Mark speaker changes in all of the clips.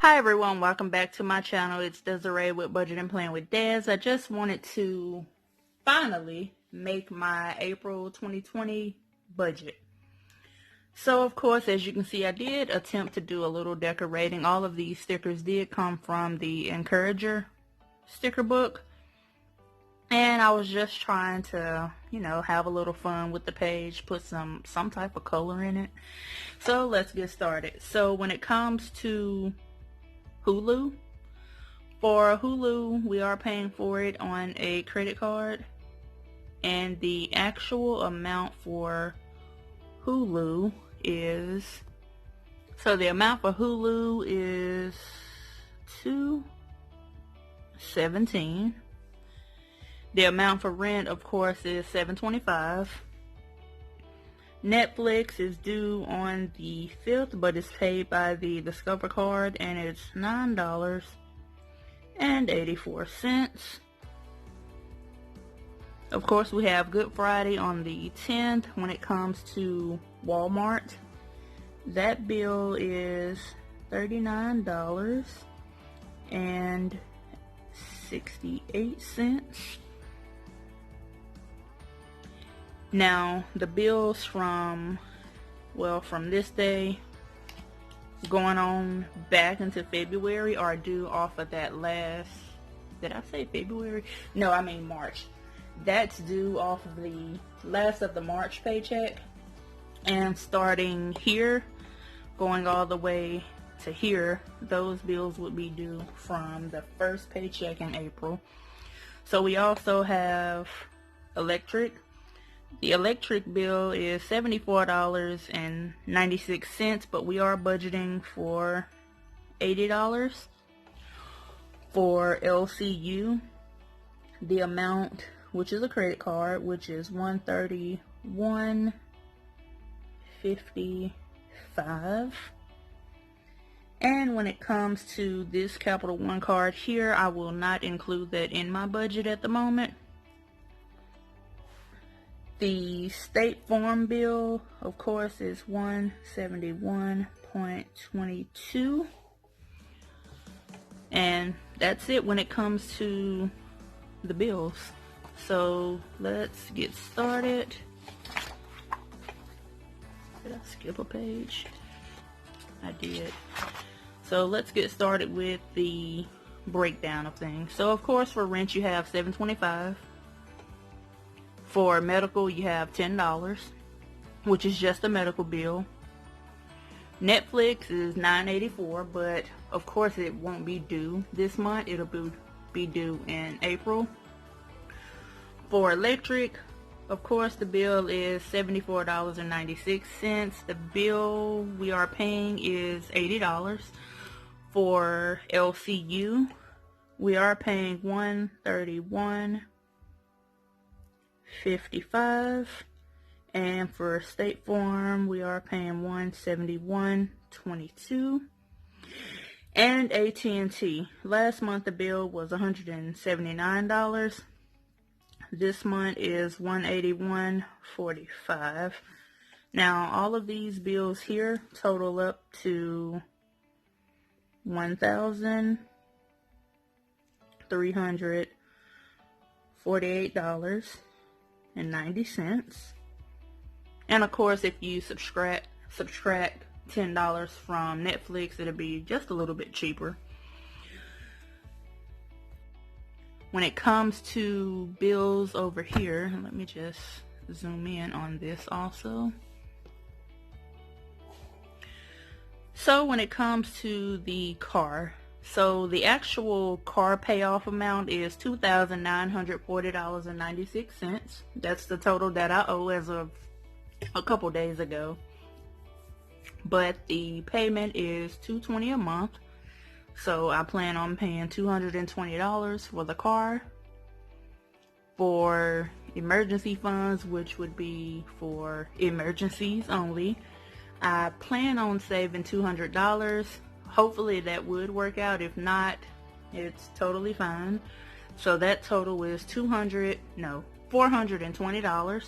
Speaker 1: Hi everyone, welcome back to my channel. It's Desiree with Budget and Plan with Des. I just wanted to finally make my April 2020 budget. So of course, as you can see, I did attempt to do a little decorating. All of these stickers did come from the Encourager sticker book. And I was just trying to, have a little fun with the page, put some type of color in it. So let's get started. So when it comes to Hulu, for Hulu, we are paying for it on a credit card. And the actual amount for Hulu is, the amount for Hulu is $217. The amount for rent, of course, is $725. Netflix is due on the 5th, but it's paid by the Discover card, and it's $9.84. Of course, we have Good Friday on the 10th. When it comes to Walmart, that bill is $39.68. Now, the bills from this day going on back into February are due off of that last, did I say February? No, I mean March. That's due off of the last of the March paycheck. And starting here, going all the way to here, those bills would be due from the first paycheck in April. So we also have electric. The electric bill is $74.96, but we are budgeting for $80. For LCU, the amount, which is a credit card, which is $131.55. And when it comes to this Capital One card here, I will not include that in my budget at the moment. The State Farm bill, of course, is $171.22. And that's it when it comes to the bills. So let's get started. Did I skip a page? I did. So let's get started with the breakdown of things. So of course, for rent you have $725. For medical, you have $10, which is just a medical bill. Netflix is $9.84, but of course it won't be due this month. It'll be due in April. For electric, of course, the bill is $74.96. The bill we are paying is $80. For LCU, we are paying $131.55, and for State Farm we are paying $171.22. And AT&T, last month the bill was $179. This month is $181.45. Now all of these bills here total up to $1,348.90. And of course, if you subtract $10 from Netflix, it'll be just a little bit cheaper. When it comes to bills over here, let me just zoom in on this also. So when it comes to the car, so the actual car payoff amount is $2,940.96. That's the total that I owe as of a couple days ago. But the payment is $220 a month. So I plan on paying $220 for the car. For emergency funds, which would be for emergencies only, I plan on saving $200. Hopefully that would work out. If not, it's totally fine. So that total is $420.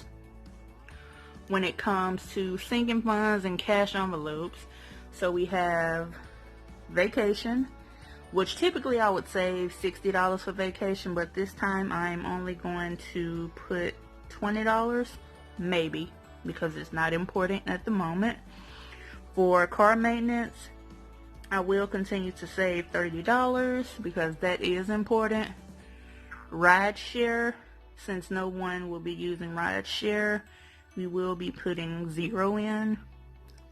Speaker 1: When it comes to sinking funds and cash envelopes, so we have vacation, which typically I would save $60 for vacation, but this time I'm only going to put $20, maybe, because it's not important at the moment. For car maintenance, I will continue to save $30 because that is important. Ride share, since no one will be using ride share, we will be putting $0 in.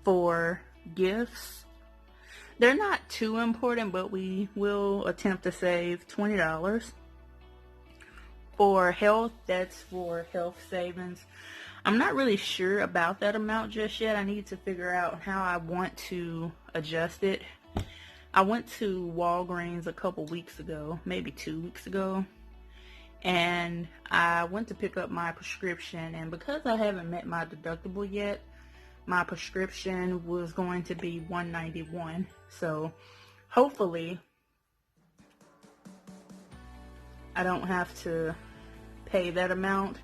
Speaker 1: For gifts, they're not too important, but we will attempt to save $20. For health, that's for health savings. I'm not really sure about that amount just yet. I need to figure out how I want to adjust it. I went to Walgreens a couple weeks ago, maybe 2 weeks ago, and I went to pick up my prescription, and because I haven't met my deductible yet, my prescription was going to be $191. So hopefully I don't have to pay that amount.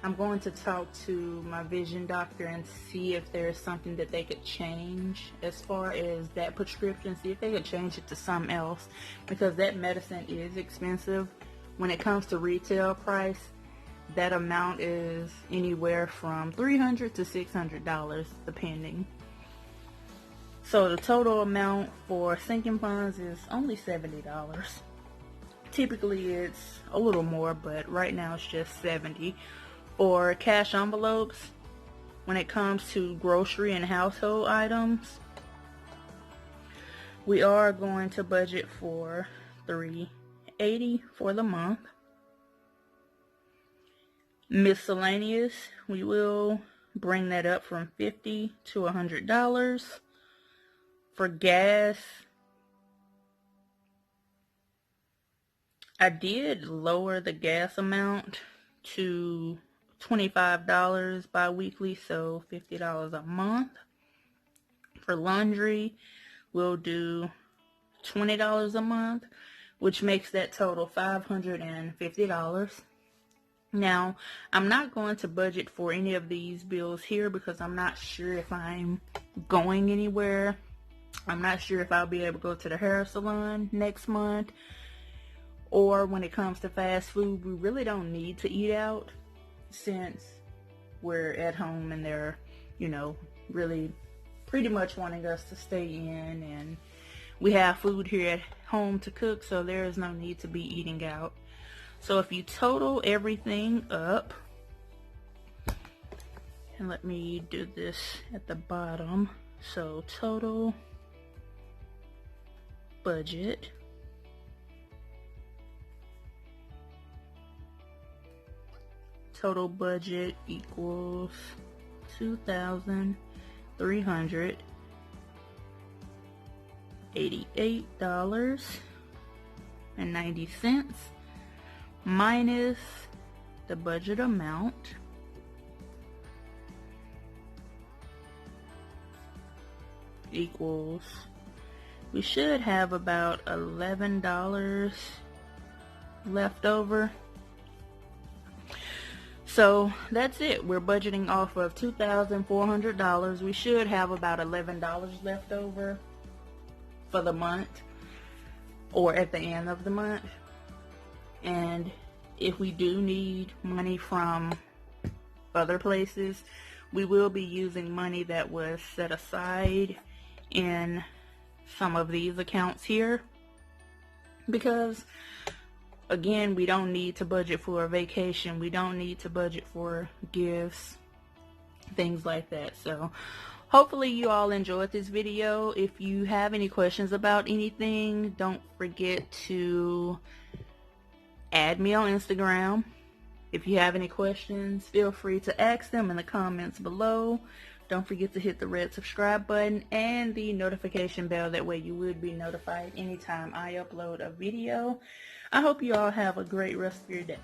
Speaker 1: I'm going to talk to my vision doctor and see if there's something that they could change as far as that prescription, see if they could change it to something else, because that medicine is expensive. When it comes to retail price, that amount is anywhere from $300 to $600 depending. So the total amount for sinking funds is only $70. Typically it's a little more, but right now it's just $70. For cash envelopes, when it comes to grocery and household items, we are going to budget for $380 for the month. Miscellaneous, we will bring that up from $50 to $100. For gas, I did lower the gas amount to $25 bi-weekly, so $50 a month. For laundry, we'll do $20 a month, which makes that total $550. Now, I'm not going to budget for any of these bills here because I'm not sure if I'm going anywhere. I'm not sure if I'll be able to go to the hair salon next month. Or when it comes to fast food, we really don't need to eat out since we're at home and they're, really pretty much wanting us to stay in, and we have food here at home to cook, so there is no need to be eating out. So if you total everything up, and let me do this at the bottom. So total budget equals $2,388.90 minus the budget amount equals, we should have about $11 left over. So that's it. We're budgeting off of $2,400. We should have about $11 left over for the month or at the end of the month. And if we do need money from other places, we will be using money that was set aside in some of these accounts here, because again, we don't need to budget for a vacation. We don't need to budget for gifts, things like that. So hopefully you all enjoyed this video. If you have any questions about anything, don't forget to add me on Instagram. If you have any questions, feel free to ask them in the comments below. Don't forget to hit the red subscribe button and the notification bell. That way you would be notified anytime I upload a video. I hope you all have a great rest of your day.